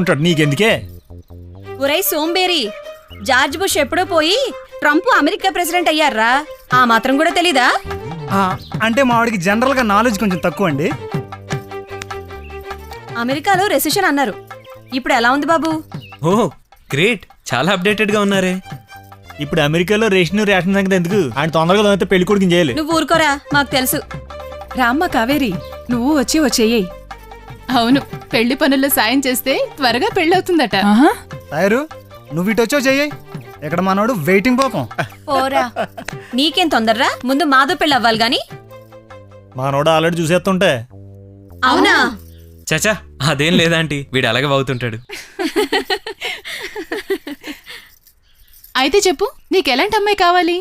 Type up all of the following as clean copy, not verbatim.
ఉంటాడు, నీకెందుకే? ఒరై సోంబేరి, George bush ఎప్పుడో పోయి ట్రంప్ అమెరికా ప్రెసిడెంట్ అయ్యారా? ఆ మాత్రం కూడా తెలీదా? అంటే మా వాడికి జనరల్ గా నాలెడ్జ్ కొంచెం తక్కువ అండి. అమెరికాలో రెసెషన్ అన్నారు, ఇప్పుడు ఎలా ఉంది బాబు? ఓ గ్రేట్, చాలా అప్డేటెడ్ గా ఉన్నారే. ఇప్పుడు అమెరికాలో రేషన్ సంగతి ఎందుకు? ఆయన తొందరగా అయితే పెళ్లి కొడుకుని చేయాలి. నువ్వు ఊరుకోరా, మాకు తెలుసు. రామ్మ కావేరి, నువ్వు వచ్చి వచ్చేయ్యి. అవును, పెళ్లి పనుల్లో సాయం చేస్తే త్వరగా పెళ్ళవుతుందట. టైరు, నువ్వు ఇటు వచ్చావు చెయ్యి. ఇక్కడ మనోడు వెయిటింగ్ పోకం. పోరా, నీకేం తొందర్రా? ముందు మాధవ పెళ్ళి అవ్వాలి గాని. మనోడు ఆల్రెడీ చూసేస్తుంటే. అవునా? చచా అదేం లేదాంటీ, వీడు అలాగే అవుతుంటాడు. అయితే చెప్పు, నీకెలాంటి అమ్మాయి కావాలి?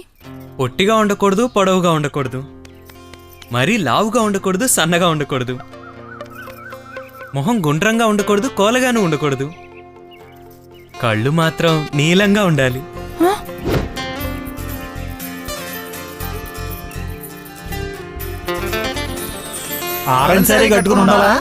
పొట్టిగా ఉండకూడదు, పొడవుగా ఉండకూడదు, మరీ లావుగా ఉండకూడదు, సన్నగా ఉండకూడదు, మొహం గుండ్రంగా ఉండకూడదు, కోలగాను ఉండకూడదు, కళ్ళు మాత్రం నీలంగా ఉండాలి. ఆరెంజ్ సారీ కట్టుకుని ఉండాలా?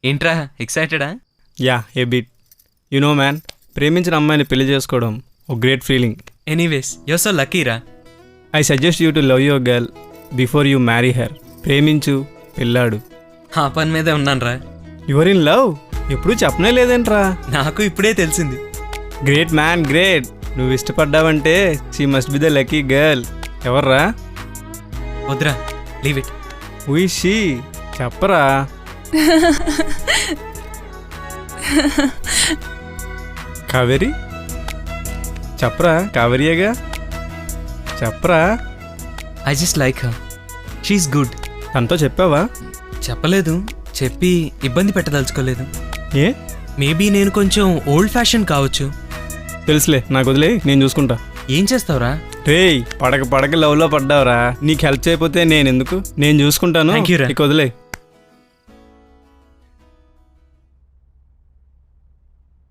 ఏంట్రా ఎక్సైటెడా? Yeah, a bit. You know man, ప్రేమించిన అమ్మాయిని పెళ్లి చేసుకోవడం ఒక great feeling. Anyways you're so లక్కీరా. I suggest you to love your girl before you marry her. ప్రేమించు, పెళ్ళాడు. ఆ పని మీదే ఉన్నానరా. Your in love? ఎప్పుడూ చెప్పనే లేదేంట్రా? నాకు ఇప్పుడే తెలిసింది. Great man, great. నువ్వు ఇష్టపడ్డావంటే she must be the lucky girl. ఎవర్రా? వద్దురా, leave it. Who is she? చెప్పరా. కావేరి? చెప్పరా, కావేరియేగా, చెప్పరా. I just like her, she's good. తనతో చెప్పావా? చెప్పలేదు, చెప్పి ఇబ్బంది పెట్టదలుచుకోలేదు. ఏ? మేబీ నేను కొంచెం ఓల్డ్ ఫ్యాషన్ కావచ్చు. తెలుసులే, నాకు వదిలే, నేను చూసుకుంటా. ఏం చేస్తావురా? రేయ్, పడక లవ్లో పడ్డావురా. నీకు హెల్ప్ చేయకపోతే నేను ఎందుకు? నేను చూసుకుంటాను. Thank you రా. నీకు వదిలే.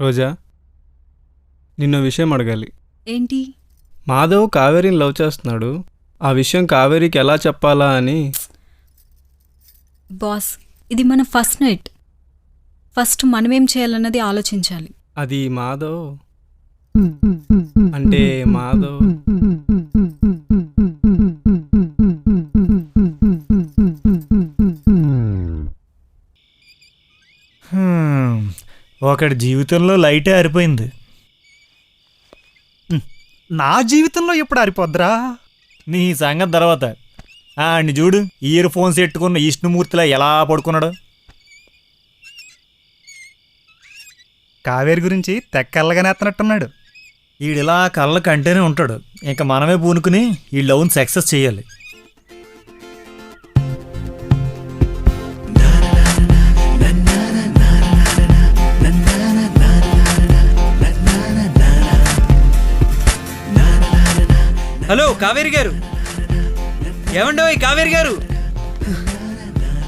రోజా, నిన్న విషయం అడగాలి. ఏంటి? మాధవ్ కావేరిని లవ్ చేస్తున్నాడు. ఆ విషయం కావేరికి ఎలా చెప్పాలా అని. బాస్, ఇది మన ఫస్ట్ నైట్. ఫస్ట్ మనమేం చేయాలన్నది ఆలోచించాలి. అది మాధవ్ అంటే మాధవ్ ఒకటి జీవితంలో లైటే ఆరిపోయింది. నా జీవితంలో ఎప్పుడు ఆరిపోద్రా? నీ సంగతి తర్వాత. ఆడిని చూడు, ఇయర్ ఫోన్స్ పెట్టుకున్న విష్ణుమూర్తిలా ఎలా పడుకున్నాడు. కావేరి గురించి తెక్కల్లగానే ఎత్తనట్టున్నాడు. ఈడిలా కళ్ళ కంటేనే ఉంటాడు. ఇంకా మనమే పూనుకుని ఈ లవ్ని సక్సెస్ చేయాలి. హలో కావేరి గారు. ఏమండో కావేరి గారు,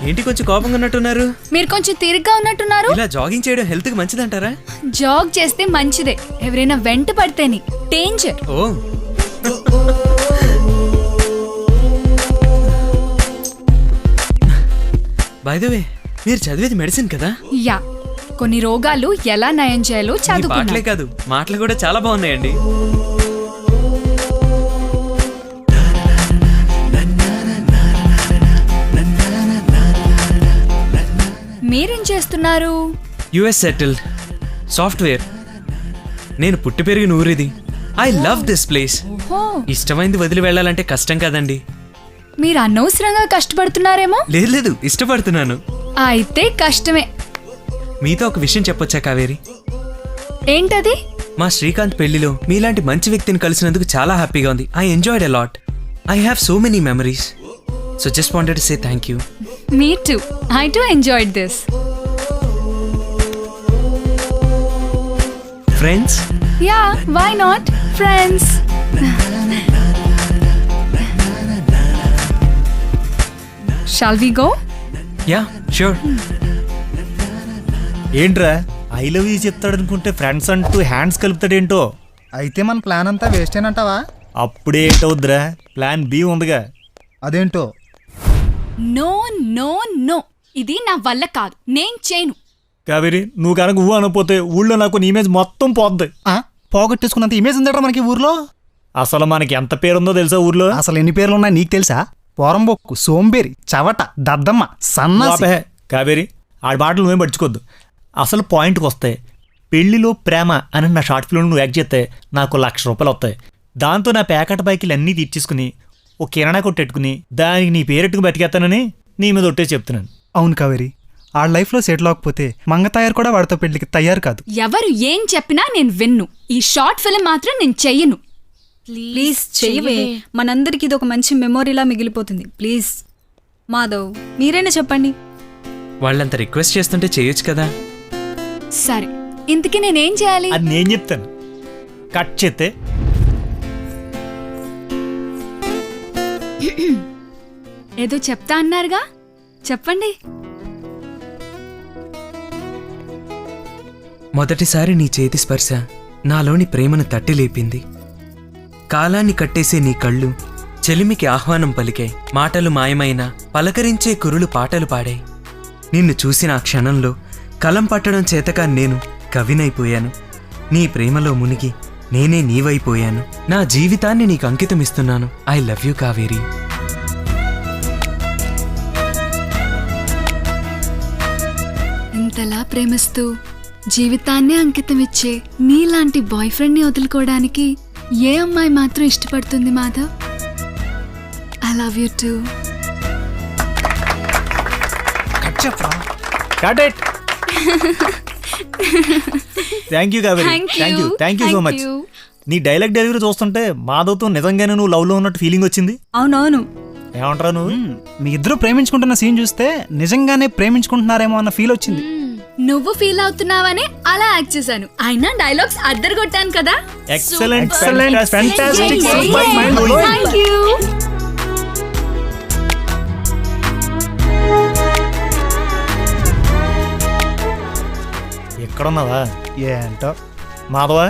ఏంటి కొంచెం కోపంగా ఉన్నట్టున్నారు? మీరు కొంచెం తీరిగ్గా ఉన్నట్టున్నారు. ఇలా జాగింగ్ చేయడం హెల్త్ కి మంచిదంటారా? జాగ్ చేస్తే మంచిదే, ఎవరైనా వెంట పడితేని danger. Oh by the way, మీరు చదివేది మెడిసిన్ కదా? యా, కొన్ని రోగాలు ఎలా నయం చేయాలో మీ పాటలే చదువుకున్నా. కాదు, మాటలు కూడా చాలా బాగున్నాయండి. మీరేం చేస్తున్నారు? US settled, software. నేను పుట్టి పెరిగిన ఊరిది. I love this place. ఓహో, ఇష్టమైంది వదిలి వెళ్ళాలంటే కష్టం కదండి. మీరు అనవసరంగా కష్టపడుతున్నారేమో. లేదు, ఇష్టపడుతున్నాను. అయితే కష్టమే. మీతో ఒక విషయం చెప్పొచ్చా కావేరి? ఏంటది? మా శ్రీకాంత్ పెళ్లిలో మీలాంటి మంచి వ్యక్తిని కలిసినందుకు చాలా హ్యాపీగా ఉంది. I enjoyed a lot. I have so many memories. So just wanted to say thank you. Me too. I too enjoyed this. Friends? Yeah why not friends. Shall we go? Yeah sure. ఏంట్రా I love you చెప్తాడు అనుకుంటే friends అంటూ hands కలుపుతాడేంటో. అయితే మన plan అంతా waste అయినంటావా? అప్పుడే ఏంటవుద్దిరా, plan B ఉందిగా. అదేంటో? నో నో నో, ఇది నా వల్ల కాదు, నేను చేయను. కావేరి, నువ్వు కనుక ఊ అనకపోతే ఊళ్ళో నాకు నీ ఇమేజ్ మొత్తం పోద్ది. ఆ, పోగొట్టేసుకున్నంత ఇమేజ్ ఉందట మనకి ఊర్లో. అసలు మనకి ఎంత పేరుందో తెలుసా ఊర్లో? అసలు ఎన్ని పేర్లు ఉన్నాయి నీకు తెలుసా? పోరంబొక్కు, సోంబేరి, చవట, దద్దమ్మ, సన్నాసి. ఆపే, కావేరి ఆడి మాటలు నువ్వేం పట్టించుకోద్దు. అసలు పాయింట్కి వస్తాయి. పెళ్లిలో ప్రేమ అని నా షార్ట్ ఫిల్మ్ నువ్వు యాక్ట్ చేస్తే నాకు ₹1,00,000 వస్తాయి. దాంతో నా ప్యాకెట్ బైకులు అన్నీ తీర్చేసుకుని ఓ కిరాణా కొట్టెట్టుకుని దానికి నీ పేరెట్టుకు బతికేస్తానని నీ మీద ఒట్టే చెప్తున్నాను. అవును కావేరి, ఆ లైఫ్లో సెటిల్ అవ్వకపోతే మంగతాయారు కూడా వాడితో పెళ్లికి తయారు కాదు. ఎవరు ఏం చెప్పినా నేను విన్ను. ఈ షార్ట్ ఫిల్మ్ మాత్రం నేను చెయ్యను. ప్లీజ్ చెయ్యవే, మనందరికి ఇది ఒక మంచి మెమొరీలా మిగిలిపోతుంది. ప్లీజ్ మాధవ్, మీరైనా చెప్పండి. వాళ్ళంత రిక్వెస్ట్ చేస్తుంటే చేయొచ్చు కదా. సరే, ఇంతకీ నేనేం చేయాలి? అది నేను చెప్తాను. కట్ చేస్తే ఏదో చెప్తా అన్నారుగా, చెప్పండి. మొదటిసారి నీ చేతి స్పర్శ నాలోని ప్రేమను తట్టి లేపింది. కాలాన్ని కట్టేసే నీ కళ్ళు చెలిమికి ఆహ్వానం పలికాయి. మాటలు మాయమైన పలకరించే కురులు పాటలు పాడాయి. నిన్ను చూసిన ఆ క్షణంలో కలం పట్టడం చేతగా నేను కవినైపోయాను. నీ ప్రేమలో మునిగి నేనే నీవైపోయాను. నా జీవితాన్ని నీకు అంకితమిస్తున్నాను. I love you Kaveri. ఇంతలా ప్రేమిస్తూ జీవితాన్నే అంకితం ఇచ్చే నీలాంటి బాయ్ ఫ్రెండ్ ని వదులుకోవడానికి ఏ అమ్మాయి మాత్రం ఇష్టపడుతుంది Madhav? I love you two. Cut it. Thank you Kaveri, thank you so much. నీ డైలాగ్ డెలివరీ చూస్తుంటే మాధవ్తో నిజంగానే నువ్వు లవ్లో ఉన్నట్టు ఫీలింగ్ వచ్చింది. అవునవును. ఏమంటారా నువ్వు? మీ ఇద్దరు ప్రేమించుకుంటున్న సీన్ చూస్తే నిజంగానే ప్రేమించుకుంటున్నారేమో అన్న ఫీల్ వచ్చింది. నువ్వు ఫీల్ అవుతున్నావని అలా యాక్ట్ చేశాను. అయినా డైలాగ్స్ అద్దరు కొట్టాను కదా. Excellent, Excellent, fantastic, super, mind blowing. Thank you. ఎక్కడున్నావా? ఏంటో మాధవా,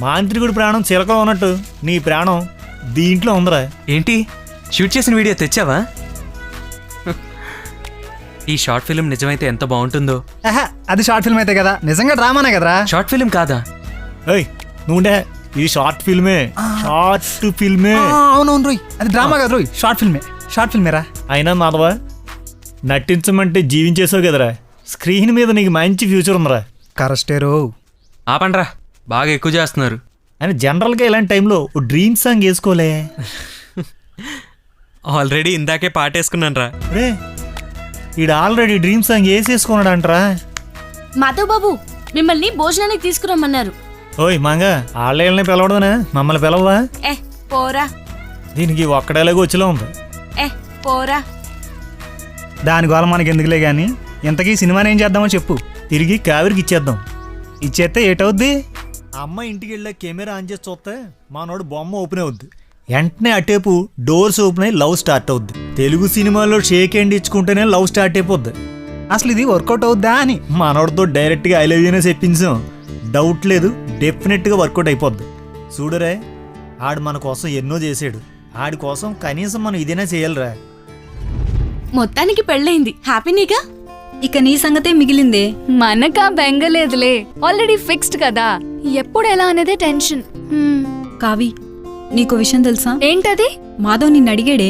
మాంత్రికుడి ప్రాణం చిలకలో ఉన్నట్టు నీ ప్రాణం దీంట్లో ఉందిరా. ఏంటి, షూట్ చేసిన వీడియో తెచ్చావా? ఈ షార్ట్ ఫిల్మ్ నిజమైతే ఎంత బాగుంటుందో. ఆహా, అది షార్ట్ ఫిల్మ్ అయితే కదా, నిజంగా డ్రామానే కదరా. షార్ట్ ఫిల్మ్ కాదా? ఏయ్ నువ్వుండే, ఇది షార్ట్ ఫిల్మే. షార్ట్ ఫిల్మే. అవునవును రోయ్, అది డ్రామా కదా రోయ్, షార్ట్ ఫిల్మే. షార్ట్ ఫిల్మేరా. అయినా మాధవా, నటించమంటే జీవించేసావు కదరా. స్క్రీన్ మీద నీకు మంచి ఫ్యూచర్ ఉందిరా. కరెస్టే రో. ఆపండ్రా, బాగా ఎక్కువ చేస్తున్నారు. అని జనరల్గా ఇలాంటి టైంలో ఓ డ్రీమ్ సాంగ్ వేసుకోలే. ఆల్రెడీ ఇందాకే పాటేసుకున్నాను రా. రే, ఈడు ఆల్రెడీ డ్రీమ్ సాంగ్ వేసేసుకున్నాడు అంటరా. మాధవ్ బాబు, మిమ్మల్ని భోజనానికి తీసుకురమ్మన్నారు. ఓయ్ మంగ, ఆళ్ళని పిలవడదనా, మమ్మల్ని పిలవవా? ఏ పోరా, దీనికి ఒక్కడేలాగా వచ్చేలా ఉంది. ఏ పోరా. దాని గోల మనకి ఎందుకులే గాని, ఇంతకీ సినిమాని ఏం చేద్దామో చెప్పు. తిరిగి కావేరికి ఇచ్చేద్దాం. ఇచ్చేస్తే ఏటవుద్ది? అమ్మ ఇంటికి వెళ్ళే కెమెరా ఆన్ చేసి చూస్తే మనోడు బొమ్మ ఓపెన్ అవుద్ది. వెంటనే అటేపు డోర్స్ ఓపెన్ అయ్యి లవ్ స్టార్ట్ అవుద్ది. తెలుగు సినిమాలో షేక్ హ్యాండ్ ఇచ్చుకుంటేనే లవ్ స్టార్ట్ అయిపోద్ది. అసలు ఇది వర్కౌట్ అవుద్దా అని మనోడితో డైరెక్ట్గా ఐ లవ్ యూనే చెప్పించాం. డౌట్ లేదు, డెఫినెట్గా వర్కౌట్ అయిపోద్ది. చూడరే, ఆడు మన కోసం ఎన్నో చేసాడు. ఆడి కోసం కనీసం మనం ఇదేనా చేయాలిరా. మొత్తానికి పెళ్ళయింది, హ్యాపీనీగా. ఇక నీ సంగతే మిగిలిందే. మనకా బెంగలేదులే, ఆల్రెడీ ఫిక్స్డ్ కదా. ఎప్పుడు ఎలా అనేదే టెన్షన్. కావి, నీకో విషయం తెలుసా? ఏంటది? మాధవ్ నిన్ను అడిగాడే.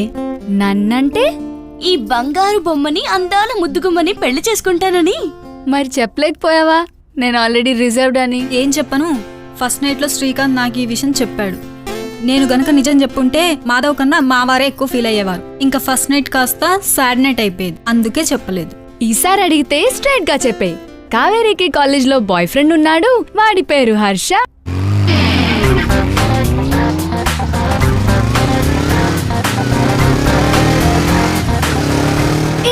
నన్నంటే? ఈ బంగారు బొమ్మని అందాల ముద్దుగుమ్మని పెళ్లి చేసుకుంటానని. మరి చెప్పలేకపోయావా నేను ఆల్రెడీ రిజర్వ్డ్ అని? ఏం చెప్పను, ఫస్ట్ నైట్ లో శ్రీకాంత్ నాకు ఈ విషయం చెప్పాడు. నేను గనక నిజం చెప్పుంటే మాధవ్ కన్నా మావారే ఎక్కువ ఫీల్ అయ్యేవారు. ఇంకా ఫస్ట్ నైట్ కాస్త సాడ్ నైట్ అయిపోయేది. అందుకే చెప్పలేదు. ఈసారి అడిగితే స్ట్రైట్ గా చెప్పే. కావేరికి కాలేజ్ లో బాయ్ ఫ్రెండ్ ఉన్నాడు, వాడి పేరు హర్ష.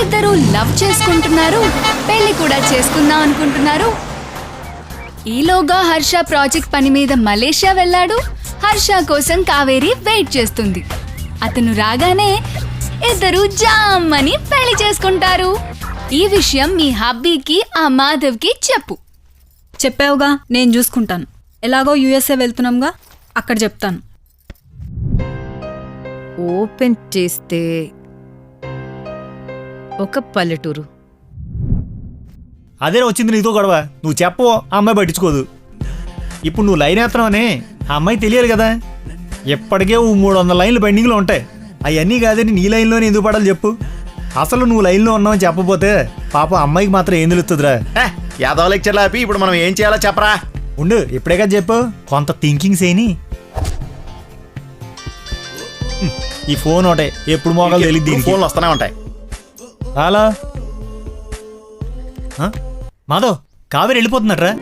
ఇద్దరు లవ్ చేసుకుంటున్నారు, పెళ్లి కూడా చేసుకుందాం అనుకుంటున్నారు. ఈలోగా హర్ష ప్రాజెక్ట్ పని మీద మలేషియా వెళ్ళాడు. హర్ష కోసం కావేరి వెయిట్ చేస్తుంది. అతను రాగానే ఇద్దరు జామ్ అని పెళ్లి చేసుకుంటారు. ఈ విషయం మీ హబ్బీకి ఆ మాధవ్కి చెప్పు. చెప్పావుగా, నేను చూసుకుంటాను. ఎలాగో యూఎస్ఏ వెళ్తున్నాంగా, అక్కడ చెప్తాను. ఓపెన్ చేస్తే ఒక పల్లెటూరు. అదే వచ్చింది నీతో గొడవ. నువ్వు చెప్పవు, ఆ అమ్మాయి పట్టించుకోదు. ఇప్పుడు నువ్వు లైన్ వేస్తున్నావని ఆ అమ్మాయి తెలియాలి కదా. ఎప్పటికే 300 లైన్లు పెండింగ్లో ఉంటాయి. అవన్నీ కాదని నీ లైన్లోనే ఎందుకు పడాలి చెప్పు. అసలు నువ్వు లైన్లో ఉన్నావని చెప్పపోతే పాప అమ్మాయికి మాత్రం ఏం తెలుస్తుందిరా. యాదవ్ లెక్చర్లు ఆపి ఇప్పుడు మనం ఏం చేయాలో చెప్పరా. ఉండు, ఇప్పుడే కదా చెప్పు. కొంత థింకింగ్ చేయని. ఈ ఫోన్ ఒకటే ఎప్పుడు మోగాలు తెలియదు. ఫోన్లు వస్తూనే ఉంటాయి. హలో మాధవ్, కావేరి వెళ్ళిపోతున్నట్రా.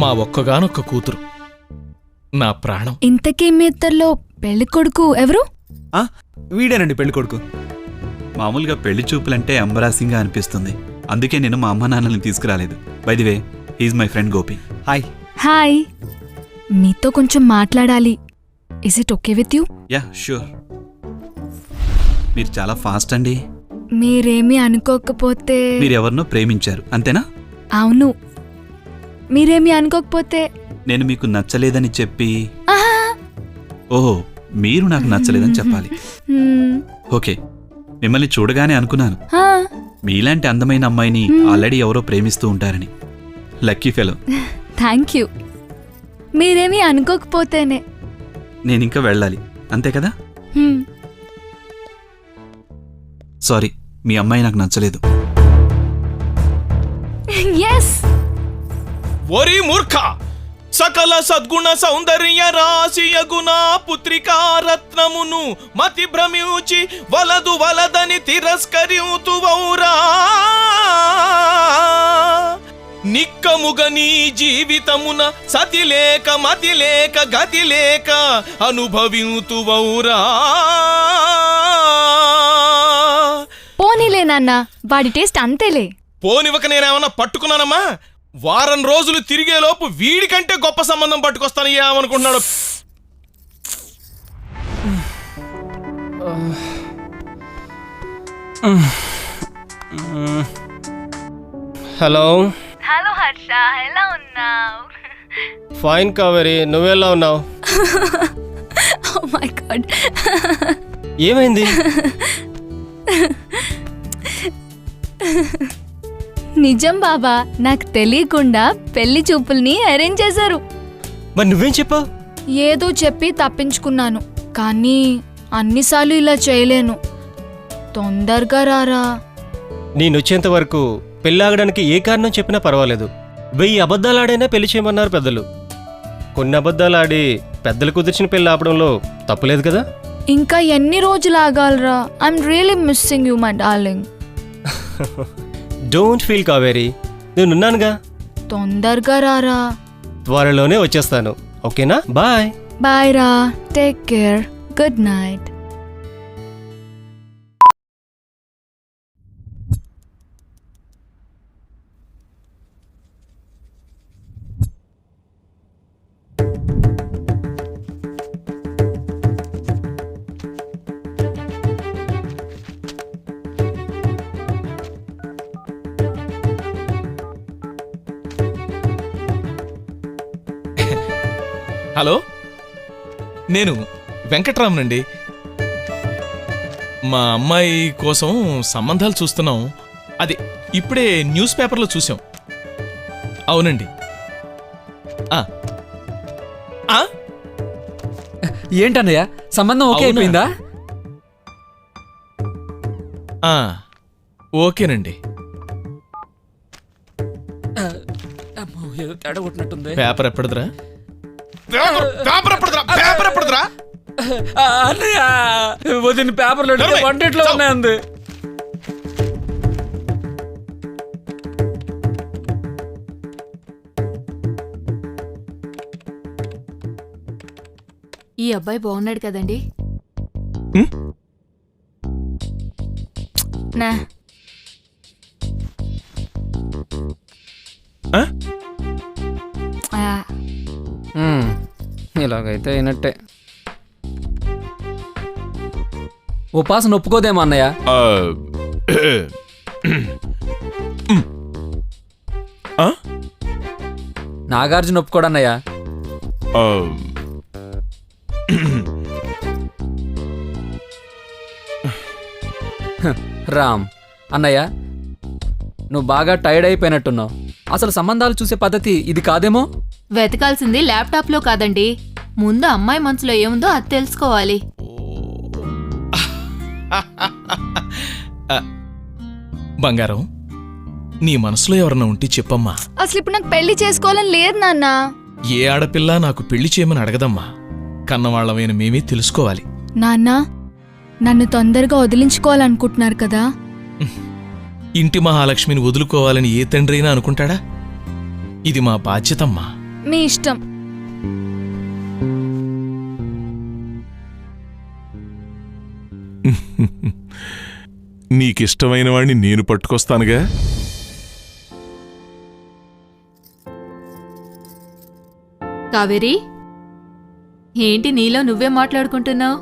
మా ఒక్కగానొక్క కూతురు, నా ప్రాణం. ఇంతకీ మీ ఇద్దరిలో పెళ్లి కొడుకు ఎవరు? వీడేనండి పెళ్లి కొడుకు. మామూలుగా పెళ్లి చూపులంటే ఎంబరాసింగ్గా అనిపిస్తుంది. అందుకే నేను మా అమ్మ నాన్నల్ని తీసుకురాలేదు. By the way, he is my friend Gopi. Hi. Hi, మీతో కొంచెం మాట్లాడాలి. Is it okay with you? Yeah sure. మీరు చాలా ఫాస్ట్ అండి. మీరేమీ అనుకోకపోతే. మీరెవరినో ప్రేమించారు అంతేనా? అవును. మీరేమీ అనుకోకపోతే. నేను మీకు నచ్చలేదని చెప్పి. ఓహో, మీరు నాకు నచ్చలేదని చెప్పాలి. ఓకే, మిమ్మల్ని చూడగానే అనుకున్నాను మీలాంటి అందమైన అమ్మాయిని ఆల్రెడీ ఎవరో ప్రేమిస్తూ ఉంటారని. Lucky fellow. Thank you. మీరేమీ అనుకోకపోతేనే. నేనింకా వెళ్ళాలి అంతే కదా? సారీ, మీ అమ్మాయి నాకు నచ్చలేదు. ఎస్. ఓరి మూర్ఖ, సకల సద్గుణ సౌందర్య రాశియగుణ పుత్రికా రత్నమును మతి భ్రమించి వలదు వలదని తిరస్కరితువౌరా. నిక్కముగ నీ జీవితమున సతి లేక మతి లేక గతి లేక అనుభవింతువౌరా. పోనీలే నాన్న, వాడి టేస్ట్ అంతేలే. పోనివక నేనేమన్నా పట్టుకున్నానమ్మా? వారం రోజులు తిరిగేలోపు వీడికంటే గొప్ప సంబంధం పట్టుకొస్తాను ఏమనుకుంటున్నాడు. హలో. హలో హర్ష, ఎలా ఉన్నావు? ఫైన్ కావేరి, నువ్వెలా ఉన్నావు? ఓ మై గాడ్, ఏమైంది? నిజం బాబా, నాకు తెలియకుండా పెళ్లి చూపుల్ని అరేంజ్ చేశారు. మరి నువ్వేం చెప్పావు? ఏదో చెప్పి తప్పించుకున్నాను, కానీ అన్నిసార్లు ఇలా చేయలేను. తొందరగా రారా. నేనొచ్చేంత వరకు పెళ్ళాగడానికి ఏ కారణం చెప్పినా పర్వాలేదు. 1000 అబద్ధాలు ఆడైనా పెళ్లి చేయమన్నారు పెద్దలు. కొన్ని అబద్ధాలు ఆడి పెద్దలు కుదిర్చిన పెళ్లి ఆపడంలో తప్పులేదు కదా? ఇంకా ఎన్ని రోజులు ఆగాలరా? I'm really missing you my darling. Don't feel Kaveri, నేనున్నానుగా. తొందరగా రారా. త్వరలోనే వచ్చేస్తాను. ఓకేనా? బాయ్. బాయ్ రా. Take care. Good night. Hello, నేను వెంకట్రామనండి. మా అమ్మాయి కోసం సంబంధాలు చూస్తున్నాం. అది ఇప్పుడే న్యూస్ పేపర్లో చూసాం. అవునండి. ఏంటన్నయ్య, సంబంధం ఓకే అవునా? అయిపోయిందా? ఓకేనండి. ఏదో తేడా కొట్టినట్టుంది. పేపర్ ఎప్పటిదిరా? పేపర్ ఎప్పటిదిరా? అన్నయ్య, వదిన పేపర్లో నడవే. వంటిట్లో ఉన్నాయంది. ఈ అబ్బాయి బాగున్నాడు కదండి. నా ఇలాగైతే అయినట్టే. ఉపాసన ఒప్పుకోదేమో అన్నయ్య. నాగార్జున ఒప్పుకోడన్నయ్య. రామ్ అన్నయ్య, నువ్వు బాగా టైర్డ్ అయిపోయినట్టున్నావు. అసలు సంబంధాలు చూసే పద్ధతి ఇది కాదేమో. వెతకాల్సింది ల్యాప్టాప్ లో కాదండి, ముందు అమ్మాయి మనసులో ఏముందో అది తెలుసుకోవాలి. బంగారం, నీ మనసులో ఎవరన్నా ఉంటే చెప్పమ్మా. అసలు ఇప్పుడు నాకు పెళ్లి చేసుకోవాలని లేదు నాన్న. ఏ ఆడపిల్ల నాకు పెళ్లి చేయమని అడగదమ్మా. కన్నవాళ్లమైన మేమే తెలుసుకోవాలి. నాన్న, నన్ను తొందరగా వదిలించుకోవాలనుకుంటున్నారు కదా. ఇంటి మహాలక్ష్మిని వదులుకోవాలని ఏ తండ్రైనా అనుకుంటాడా? ఇది మా బాధ్యతమ్మా. మీ ఇష్టం. నీకిష్టమైన వాణ్ణి నేను పట్టుకొస్తానుగా. కావేరి, ఏంటి నీలో నువ్వే మాట్లాడుకుంటున్నావు?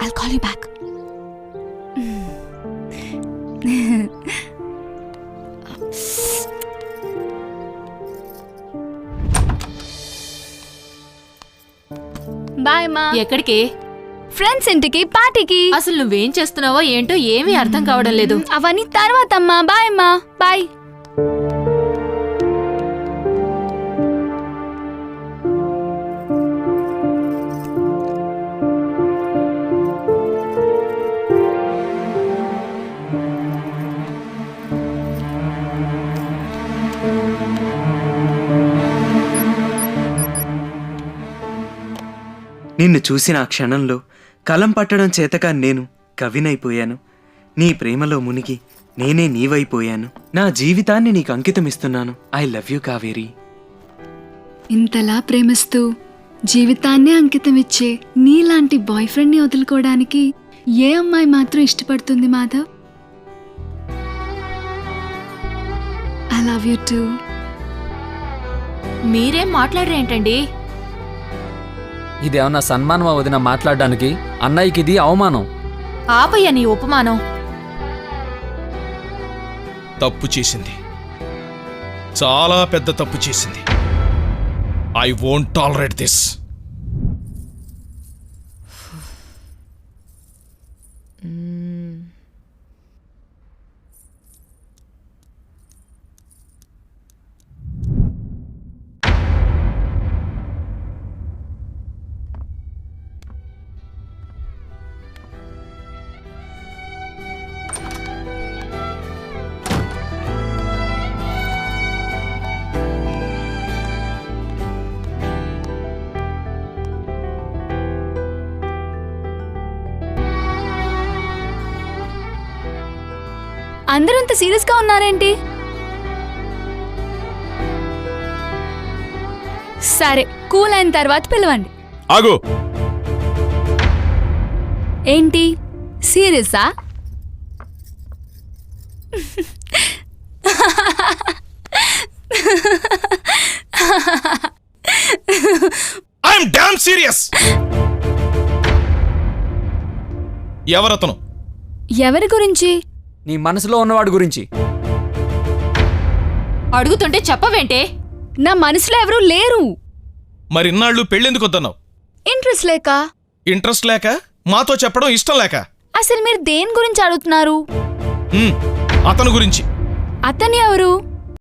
I'll call you back. Bye మా. ఎక్కడికి? ఫ్రెండ్స్ ఇంటికి, పార్టీకి. అసలు నువ్వేం చేస్తున్నావో ఏంటో ఏమీ అర్థం కావడం లేదు. అవన్నీ తర్వాత అమ్మా. బాయ్ అమ్మా. బాయ్. నిన్ను చూసిన ఆ క్షణంలో కలం పట్టడం చేతగా నేను కవినైపోయాను. నీ ప్రేమలో మునిగి నేనే నీవైపోయాను. నా జీవితాన్ని నీకు అంకితమిస్తున్నాను. I love you Kaveri. ఇంతలా ప్రేమిస్తూ జీవితాన్నే అంకితమిచ్చే నీలాంటి బాయ్ ఫ్రెండ్ని వదులుకోవడానికి ఏ అమ్మాయి మాత్రం ఇష్టపడుతుంది Madhav? I love you two. మీరేం మాట్లాడరేంటండి? ఇదేమన్నా సన్మానం వదిన మాట్లాడడానికి? అన్నయ్యకి ఇది అవమానం. ఆపయ్య నీ ఉపమానం. తప్పు చేసింది, చాలా పెద్ద తప్పు చేసింది. I won't tolerate this. అందరూ అంత సీరియస్ గా ఉన్నారేంటి? సరే, కూల్ అయిన తర్వాత పిలవండి. ఆగు. ఏంటి సీరియసా? I'm damn serious. ఎవరతను? ఎవరి గురించి? నీ మనసులో ఉన్నవాడి గురించి. అడుగుతుంటే చెప్పవేంటే? నా మనసులో ఎవరూ లేరు. మరి ఇన్నాళ్ళు పెళ్ళెందుకు వద్దన్నావు? ఇంట్రెస్ట్ లేక. ఇంట్రెస్ట్ లేక? మాతో చెప్పడం ఇష్టం లేక? అసలు మీరు దేని గురించి అడుగుతున్నారు? అతను గురించి. అతని ఎవరు?